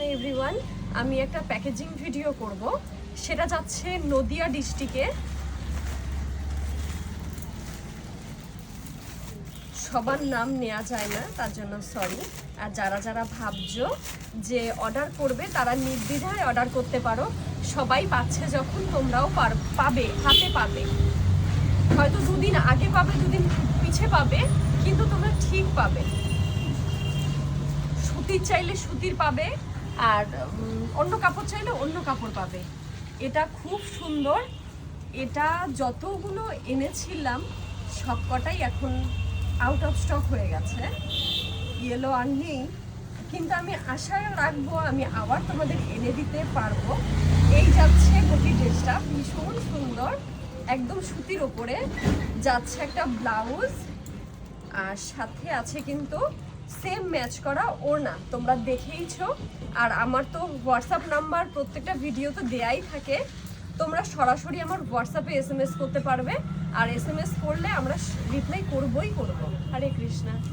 Krishna everyone. আমি একটা packaging video করব, সেটা যাচ্ছে নদিয়া ডিস্ট্রিক্টে। সবার নাম নেওয়া যায় না, তার জন্য সরি। আর যারা যারা ভাবছো যে অর্ডার করবে তারা নির্দ্বিধায় অর্ডার করতে পারো। সবাই পাচ্ছে যখন, তোমরাও পাবে, হাতে পাবে। হয়তো দুদিন আগে পাবে, দুদিন পিছে পাবে, কিন্তু তোমরা ঠিক পাবে। সুতির চাইলে সুতির পাবে, আর অন্য কাপড় চাইলে অন্য কাপড় পাবে। এটা খুব সুন্দর। এটা যতগুলো এনেছিলাম সবকটাই এখন আউট অফ স্টক হয়ে গেছে, ইয়েলো আর নেই। কিন্তু আমি আশা রাখবো আমি আবার তোমাদের এনে দিতে পারবো। এই যাচ্ছে গোপী ড্রেসটা, ভীষণ সুন্দর, একদম সুতির ওপরে যাচ্ছে একটা ব্লাউজ, আর সাথে আছে কিন্তু সেম ম্যাচ করা ওড়না। তোমরা দেখেইছো। আর আমার তো হোয়াটসঅ্যাপ নাম্বার প্রত্যেকটা ভিডিও তো দেয়াই থাকে, তোমরা সরাসরি আমার হোয়াটসঅ্যাপে SMS করতে পারবে। আর SMS করলে আমরা রিপ্লাই করবই করব। হরে কৃষ্ণা।